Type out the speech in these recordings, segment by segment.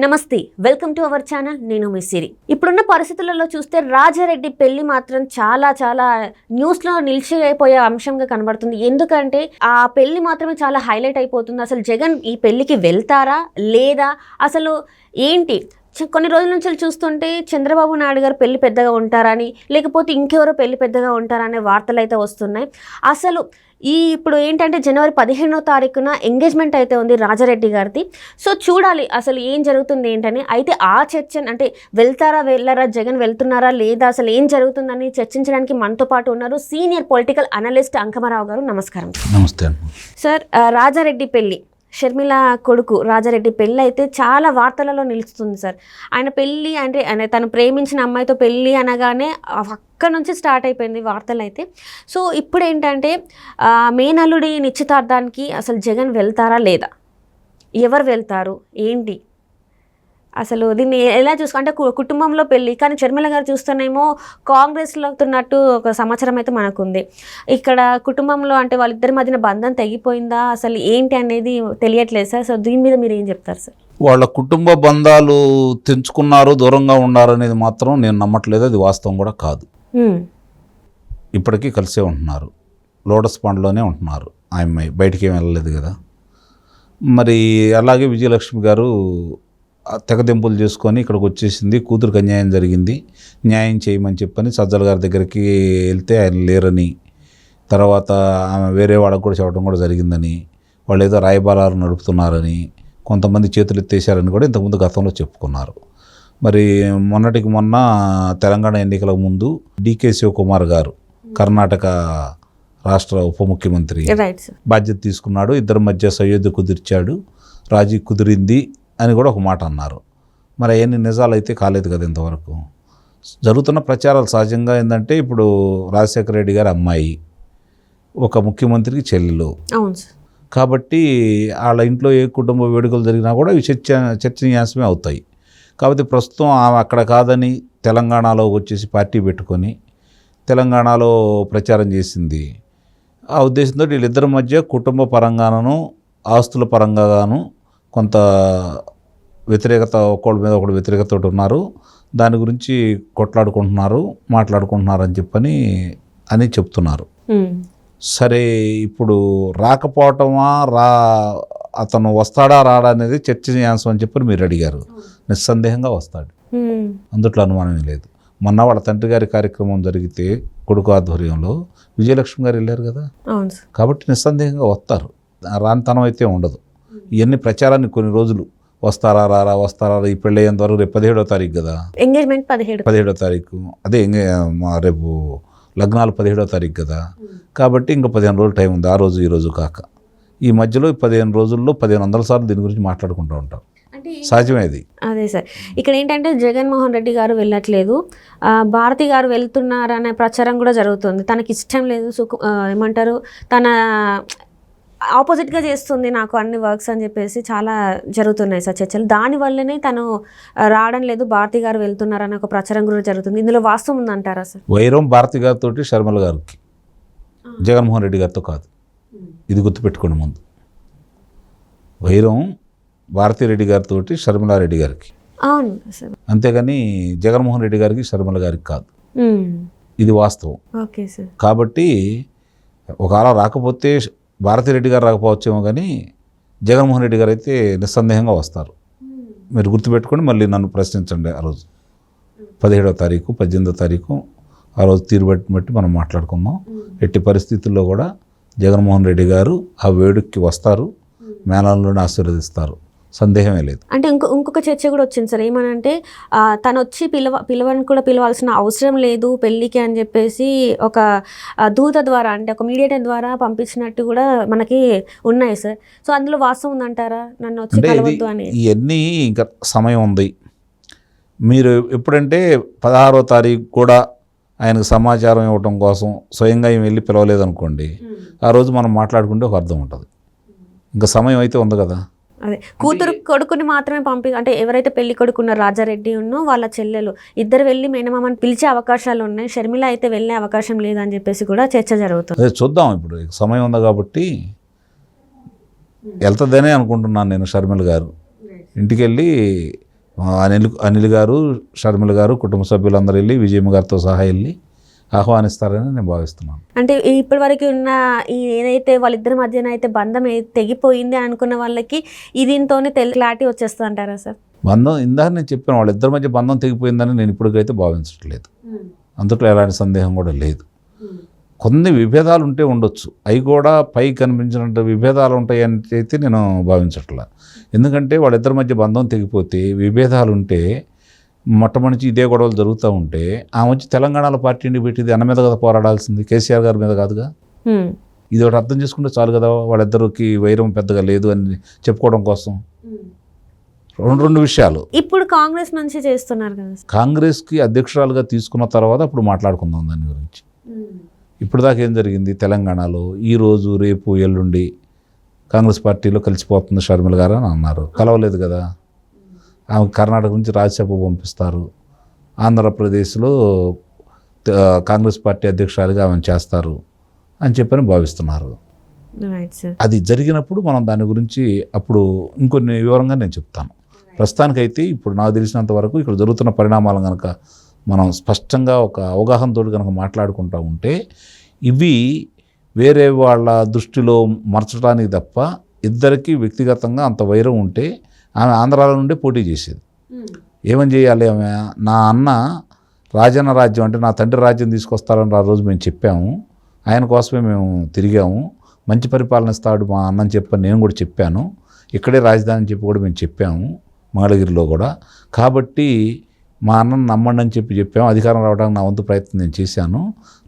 నమస్తే, welcome to our channel. నేను మీ సిరి. ఇప్పుడున్న పరిస్థితులలో చూస్తే ఇప్పుడున్న పరిస్థితులలో చూస్తే రాజారెడ్డి పెళ్లి మాత్రం చాలా చాలా న్యూస్లో నిలిచిపోయే అంశంగా కనబడుతుంది. ఎందుకంటే ఆ పెళ్లి మాత్రమే చాలా హైలైట్ అయిపోతుంది. అసలు జగన్ ఈ పెళ్లికి వెళ్తారా లేదా, అసలు ఏంటి? కొన్ని రోజుల నుంచి చూస్తుంటే చంద్రబాబు నాయుడు గారు పెళ్లి పెద్దగా ఉంటారని, లేకపోతే ఇంకెవరో పెళ్లి పెద్దగా ఉంటారనే వార్తలు అయితే వస్తున్నాయి. అసలు ఇప్పుడు ఏంటంటే జనవరి 15వ తారీఖున ఎంగేజ్మెంట్ అయితే ఉంది రాజారెడ్డి గారిది. సో చూడాలి అసలు ఏం జరుగుతుంది ఏంటని. అయితే ఆ చర్చ అంటే వెళ్తారా వెళ్ళారా, జగన్ వెళ్తున్నారా లేదా, అసలు ఏం జరుగుతుందని చర్చించడానికి మనతో పాటు ఉన్నారు సీనియర్ పొలిటికల్ అనలిస్ట్ అంకమరావు గారు. నమస్కారం. నమస్తే సార్. రాజారెడ్డి పెళ్లి, షర్మిల కొడుకు రాజారెడ్డి పెళ్ళి అయితే చాలా వార్తలలో నిలుస్తుంది సార్. ఆయన పెళ్ళి అంటే తను ప్రేమించిన అమ్మాయితో పెళ్ళి అనగానే అక్కడ నుంచి స్టార్ట్ అయిపోయింది వార్తలు అయితే. సో ఇప్పుడు ఏంటంటే మేనల్లుడి నిశ్చితార్థానికి అసలు జగన్ వెళ్తారా లేదా, ఎవరు వెళ్తారు ఏంటి, అసలు దీన్ని ఎలా అంటే కుటుంబంలో పెళ్ళి, కానీ షర్మిల గారు చూస్తేనేమో కాంగ్రెస్లో ఉన్నట్టు ఒక సమాచారం అయితే మనకుంది. ఇక్కడ కుటుంబంలో అంటే వాళ్ళిద్దరి మధ్యన బంధం తెగిపోయిందా, అసలు ఏంటి అనేది తెలియట్లేదు సార్. సో దీని మీద మీరు ఏం చెప్తారు సార్? వాళ్ళ కుటుంబ బంధాలు తెంచుకున్నారు, దూరంగా ఉన్నారు అనేది మాత్రం నేను నమ్మట్లేదు. అది వాస్తవం కూడా కాదు. ఇప్పటికీ కలిసే ఉంటున్నారు, లోటస్ పాండ్లోనే ఉంటున్నారు. ఆ అమ్మాయి బయటికి ఏం వెళ్ళలేదు కదా. మరి అలాగే విజయలక్ష్మి గారు తెగదెంపులు చేసుకొని ఇక్కడికి వచ్చేసింది. కూతురికి అన్యాయం జరిగింది, న్యాయం చేయమని చెప్పని సజ్జల గారి దగ్గరికి వెళ్తే ఆయన లేరని, తర్వాత ఆమె వేరే వాళ్ళకు కూడా చెప్పడం కూడా జరిగిందని, వాళ్ళు ఏదో రాయబారాలు నడుపుతున్నారని, కొంతమంది చేతులు ఎత్తేసారని కూడా ఇంతకుముందు గతంలో చెప్పుకున్నారు. మరి మొన్నటికి మొన్న తెలంగాణ ఎన్నికల ముందు డికే శివకుమార్ గారు కర్ణాటక రాష్ట్ర ఉప ముఖ్యమంత్రి బాధ్యత తీసుకున్నాడు. ఇద్దరి మధ్య సయోధ్య కుదిర్చాడు, రాజీ కుదిరింది అని కూడా ఒక మాట అన్నారు. మరి అవన్నీ నిజాలు అయితే కాలేదు కదా ఇంతవరకు. జరుగుతున్న ప్రచారాలు సహజంగా ఏంటంటే, ఇప్పుడు రాజశేఖర రెడ్డి గారి అమ్మాయి ఒక ముఖ్యమంత్రికి చెల్లెలు కాబట్టి వాళ్ళ ఇంట్లో ఏ కుటుంబ వేడుకలు జరిగినా కూడా ఇవి చర్చనీయాంశమే అవుతాయి. కాబట్టి ప్రస్తుతం ఆమె అక్కడ కాదని తెలంగాణలో వచ్చేసి పార్టీ పెట్టుకొని తెలంగాణలో ప్రచారం చేసింది. ఆ ఉద్దేశంతో వీళ్ళిద్దరి మధ్య కుటుంబ పరంగాను ఆస్తుల పరంగాను కొంత వ్యతిరేకత, ఒకళ్ళ మీద ఒకళ్ళు వ్యతిరేకత ఉన్నారు. దాని గురించి కొట్లాడుకుంటున్నారు, మాట్లాడుకుంటున్నారు అని చెప్పని చెప్తున్నారు. సరే, ఇప్పుడు రాకపోవటమా అతను వస్తాడా రాడా అనేది చర్చనీయాంశం అని చెప్పని మీరు అడిగారు. నిస్సందేహంగా వస్తాడు, అందుట్లో అనుమానమే లేదు. మొన్న వాళ్ళ తండ్రి గారి కార్యక్రమం జరిగితే కొడుకు ఆధ్వర్యంలో విజయలక్ష్మి గారు వెళ్ళారు కదా, కాబట్టి నిస్సందేహంగా వస్తారు. రానితనం అయితే ఉండదు. ఇవన్నీ ప్రచారాన్ని కొన్ని రోజులు వస్తారా రారా ఈ పెళ్ళి అయ్యేంత వరకు రేపు 17వ తారీఖు కదా ఎంగేజ్మెంట్, 17వ తారీఖు. అదే రేపు లగ్నాలు 17వ తారీఖు కదా, కాబట్టి ఇంకా 15 రోజులు టైం ఉంది. ఆ రోజు ఈ రోజు కాక ఈ మధ్యలో 15 రోజుల్లో 1500 సార్లు దీని గురించి మాట్లాడుకుంటూ ఉంటారు. సహజమే అది. అదే సార్, ఇక్కడ ఏంటంటే జగన్మోహన్ రెడ్డి గారు వెళ్ళట్లేదు, భారతి గారు వెళ్తున్నారనే ప్రచారం కూడా జరుగుతుంది. తనకి ఇష్టం లేదు, ఏమంటారు, తన ఆపోజిట్గా చేస్తుంది నాకు అన్ని వర్క్స్ అని చెప్పేసి చాలా జరుగుతున్నాయి సార్ చర్చలు. దానివల్లనే తను రావడం లేదు, భారతి గారు వెళ్తున్నారని ఒక ప్రచారం కూడా జరుగుతుంది. ఇందులో వాస్తవం ఉందంటారా సార్? వైరం భారతి గారితో షర్మిల గారికి, జగన్మోహన్ రెడ్డి గారితో కాదు. ఇది గుర్తుపెట్టుకోండి ముందు. వైరం భారతిరెడ్డి గారితో షర్మిలారెడ్డి గారికి, అవును సార్, అంతేగాని జగన్మోహన్ రెడ్డి గారికి షర్మిల గారికి కాదు. ఇది వాస్తవం. Okay sir. కాబట్టి ఒకవేళ రాకపోతే భారతిరెడ్డి గారు రాకపోవచ్చేమో, కానీ జగన్మోహన్ రెడ్డి గారు అయితే నిస్సందేహంగా వస్తారు. మీరు గుర్తుపెట్టుకొని మళ్ళీ నన్ను ప్రశ్నించండి. ఆ రోజు 17వ తారీఖు 18వ తారీఖు ఆ రోజు తీరు బట్టి మనం మాట్లాడుకుందాం. ఎట్టి పరిస్థితుల్లో కూడా జగన్మోహన్ రెడ్డి గారు ఆ వేడుకకి వస్తారు, మేనల్లోనే ఆశీర్వదిస్తారు, సందేహమే లేదు. అంటే ఇంకొక చర్చ కూడా వచ్చింది సార్. ఏమనంటే తను వచ్చి పిలవని కూడా పిలవాల్సిన అవసరం లేదు పెళ్ళికి అని చెప్పేసి ఒక దూత ద్వారా, అంటే ఒక మీడియేటర్ ద్వారా పంపించినట్టు కూడా మనకి ఉన్నాయి సార్. సో అందులో వాస్తవం ఉందంటారా, నన్ను వచ్చి కలవద్దు అని? ఇవన్నీ ఇంకా సమయం ఉంది. మీరు ఎప్పుడంటే 16వ తారీఖు కూడా ఆయనకు సమాచారం ఇవ్వటం కోసం స్వయంగా ఏం వెళ్ళి పిలవలేదనుకోండి, ఆ రోజు మనం మాట్లాడుకుంటే ఒక అర్థం ఉంటుంది. ఇంకా సమయం అయితే ఉంది కదా. అదే కూతురు కొడుకుని మాత్రమే అంటే ఎవరైతే పెళ్లి కొడుకున్న రాజారెడ్డి ఉన్నో వాళ్ళ చెల్లెలు ఇద్దరు వెళ్ళి మేనమామని పిలిచే అవకాశాలు ఉన్నాయి, షర్మిల అయితే వెళ్ళే అవకాశం లేదని చెప్పేసి కూడా చర్చ జరుగుతుంది. అదే చూద్దాం, ఇప్పుడు సమయం ఉంది కాబట్టి వెళ్తుందనే అనుకుంటున్నాను నేను. షర్మిల గారు ఇంటికి వెళ్ళి అనిల్ గారు, షర్మిల గారు, కుటుంబ సభ్యులందరూ వెళ్ళి విజయమ్మ గారితో సహా వెళ్ళి ఆహ్వానిస్తారని నేను భావిస్తున్నాను. అంటే ఇప్పటి వరకు ఉన్న ఈ ఏదైతే వాళ్ళిద్దరి మధ్యన అయితే బంధం తెగిపోయింది అనుకున్న వాళ్ళకి దీంతోనే క్లారిటీ వచ్చేస్తుంది అంటారా సార్? బంధం ఇందాక నేను చెప్పాను, వాళ్ళిద్దరి మధ్య బంధం తెగిపోయిందని నేను ఇప్పటికైతే భావించట్లేదు. అందులో ఎలాంటి సందేహం కూడా లేదు. కొన్ని విభేదాలు ఉంటే ఉండొచ్చు, అవి కూడా పై కనిపించినట్టు విభేదాలు ఉంటాయని అయితే నేను భావించట్లా. ఎందుకంటే వాళ్ళిద్దరి మధ్య బంధం తెగిపోతే విభేదాలు ఉంటే మొట్టమొదటి ఇదే గొడవలు జరుగుతూ ఉంటే ఆమె వచ్చి తెలంగాణలో పార్టీని పెట్టింది అన్న మీద కదా పోరాడాల్సింది, కేసీఆర్ గారి మీద కాదుగా. ఇది ఒకటి అర్థం చేసుకుంటే చాలు కదా, వాళ్ళిద్దరికి వైరం పెద్దగా లేదు అని చెప్పుకోవడం కోసం. రెండు విషయాలు ఇప్పుడు కాంగ్రెస్ నుంచి చేస్తున్నారు కదా. కాంగ్రెస్కి అధ్యక్షురాలుగా తీసుకున్న తర్వాత అప్పుడు మాట్లాడుకుందాం దాని గురించి. ఇప్పుడు దాకా ఏం జరిగింది తెలంగాణలో? ఈరోజు రేపు ఎల్లుండి కాంగ్రెస్ పార్టీలో కలిసిపోతుంది షర్మిల గారు అని అన్నారు, కలవలేదు కదా. ఆమె కర్ణాటక నుంచి రాజ్యసభ పంపిస్తారు, ఆంధ్రప్రదేశ్లో కాంగ్రెస్ పార్టీ అధ్యక్షురాలుగా ఆమెను చేస్తారు అని చెప్పని భావిస్తున్నారు. అది జరిగినప్పుడు మనం దాని గురించి అప్పుడు ఇంకొన్ని వివరంగా నేను చెప్తాను. ప్రస్తుతానికైతే ఇప్పుడు నాకు తెలిసినంత వరకు ఇక్కడ జరుగుతున్న పరిణామాలు కనుక మనం స్పష్టంగా ఒక అవగాహనతో కనుక మాట్లాడుకుంటూ ఉంటే ఇవి వేరే వాళ్ళ దృష్టిలో మర్చడానికి తప్ప ఇద్దరికీ వ్యక్తిగతంగా అంత వైరం ఉంటే ఆమె ఆంధ్రాలో నుండి పోటీ చేసేది. ఏమని చేయాలి ఆమె? నా అన్న రాజన్న రాజ్యం అంటే నా తండ్రి రాజ్యం తీసుకొస్తారని ఆ రోజు మేము చెప్పాము, ఆయన కోసమే మేము తిరిగాము, మంచి పరిపాలన ఇస్తాడు మా అన్నని చెప్పని నేను కూడా చెప్పాను, ఇక్కడే రాజధాని చెప్పి కూడా మేము చెప్పాము మంగళగిరిలో కూడా. కాబట్టి మా అన్నను నమ్మండి అని చెప్పాము, అధికారం రావడానికి నా వంతు ప్రయత్నం నేను చేశాను,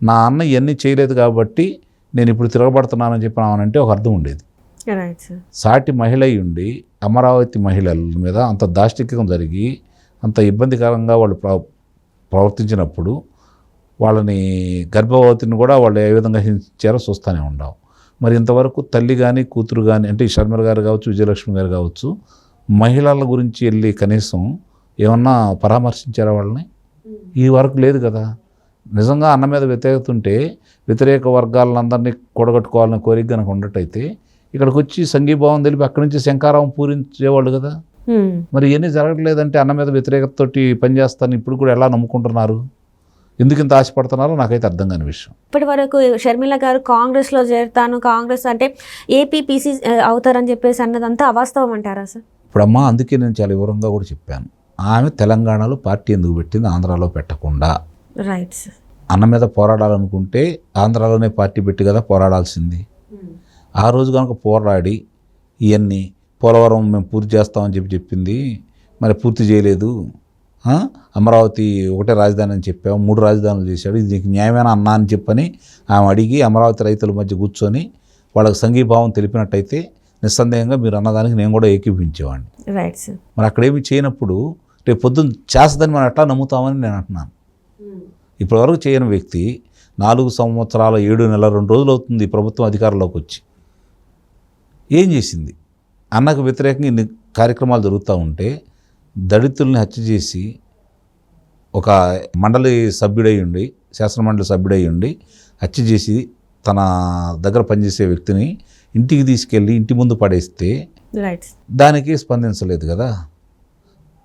నా అన్న ఇవన్నీ చేయలేదు కాబట్టి నేను ఇప్పుడు తిరగబడుతున్నానని చెప్పినామనంటే ఒక అర్థం ఉండేది. సాటి మహిళ ఉండి అమరావతి మహిళల మీద అంత దాష్టిక్యం జరిగి అంత ఇబ్బందికరంగా వాళ్ళు ప్రవర్తించినప్పుడు వాళ్ళని గర్భవతిని కూడా వాళ్ళు ఏ విధంగా హింసించారో చూస్తూనే ఉన్నాం. మరి ఇంతవరకు తల్లి కానీ కూతురు కానీ అంటే షర్మిల గారు కావచ్చు, విజయలక్ష్మి గారు కావచ్చు, మహిళల గురించి వెళ్ళి కనీసం ఏమన్నా పరామర్శించారా వాళ్ళని? ఈ వరకు లేదు కదా. నిజంగా అన్న మీద వ్యతిరేకత ఉంటే వ్యతిరేక వర్గాలందరినీ కూడగట్టుకోవాలని కోరిక కనుక ఉన్నట్టయితే ఇక్కడికి వచ్చి సంఘీభావం తెలిపి అక్కడి నుంచి శంకారావం పూరించేవాళ్ళు కదా. మరి ఇవన్నీ జరగట్లేదంటే అన్న మీద వ్యతిరేకతతోటి పనిచేస్తాను ఇప్పుడు కూడా ఎలా నమ్ముకుంటున్నారు? ఎందుకు ఇంత ఆశపడుతున్నారో నాకైతే అర్థం కాని విషయం. ఇప్పటి వరకు షర్మిల గారు కాంగ్రెస్లో చేరుతాను, కాంగ్రెస్ అంటే ఏపీపీసీ అవుతారని చెప్పేసి అన్నదంతా అవాస్తవం అంటారా సార్? ఇప్పుడమ్మా అందుకే నేను చాలా వివరంగా కూడా చెప్పాను, ఆమె తెలంగాణలో పార్టీ ఎందుకు పెట్టింది, ఆంధ్రాలో పెట్టకుండా. Right sir. అన్న మీద పోరాడాలనుకుంటే ఆంధ్రాలోనే పార్టీ పెట్టి కదా పోరాడాల్సింది. ఆ రోజు కనుక పోరాడి ఇవన్నీ పోలవరం మేము పూర్తి చేస్తామని చెప్పింది, మరి పూర్తి చేయలేదు. అమరావతి ఒకటే రాజధాని అని చెప్పాము, 3 రాజధానులు చేశాడు, ఇది నీకు న్యాయమైన అన్నా అని చెప్పని ఆమె అడిగి అమరావతి రైతుల మధ్య కూర్చొని వాళ్ళకి సంఘీభావం తెలిపినట్టయితే నిస్సందేహంగా మీరు అన్నదానికి నేను కూడా ఏకీభించేవాడిని. Right sir. మరి అక్కడేమి చేయనప్పుడు రేపు పొద్దున్న చేస్తుందని మనం ఎట్లా నమ్ముతామని నేను అంటున్నాను. ఇప్పటివరకు చేయని వ్యక్తి 4 సంవత్సరాల 7 నెలల 2 రోజులు అవుతుంది ప్రభుత్వం అధికారంలోకి వచ్చి. ఏం చేసింది? అన్నకు వ్యతిరేకంగా ఇన్ని కార్యక్రమాలు జరుగుతూ ఉంటే దళితుల్ని హత్య చేసి ఒక మండలి సభ్యుడై ఉండి, శాసనమండలి సభ్యుడై ఉండి హత్య చేసి తన దగ్గర పనిచేసే వ్యక్తిని ఇంటికి తీసుకెళ్ళి ఇంటి ముందు పడేస్తే దానికి స్పందించలేదు కదా.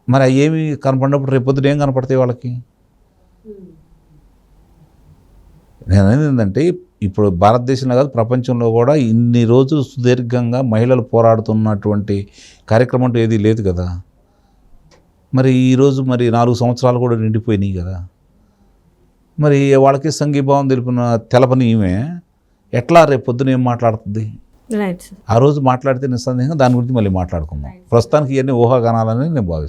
మరి అవి ఏమి కనపడినప్పుడు రేపొద్దున ఏం కనపడతాయి వాళ్ళకి? నేను అనేది ఏంటంటే ఇప్పుడు భారతదేశంలో కాదు ప్రపంచంలో కూడా ఇన్ని రోజులు సుదీర్ఘంగా మహిళలు పోరాడుతున్నటువంటి కార్యక్రమం అంటూ ఏదీ లేదు కదా. మరి ఈరోజు మరి 4 సంవత్సరాలు కూడా నిండిపోయినాయి కదా. మరి వాళ్ళకి సంఘీభావం తెలపని ఈమె ఎట్లా రేపు పొద్దున ఏం మాట్లాడుతుంది? ఆ రోజు మాట్లాడితే నిస్సందేహంగా దాని గురించి మళ్ళీ మాట్లాడుకుందాం. ప్రస్తుతానికి ఇవన్నీ ఊహాగానాలని నేను భావిస్తాను.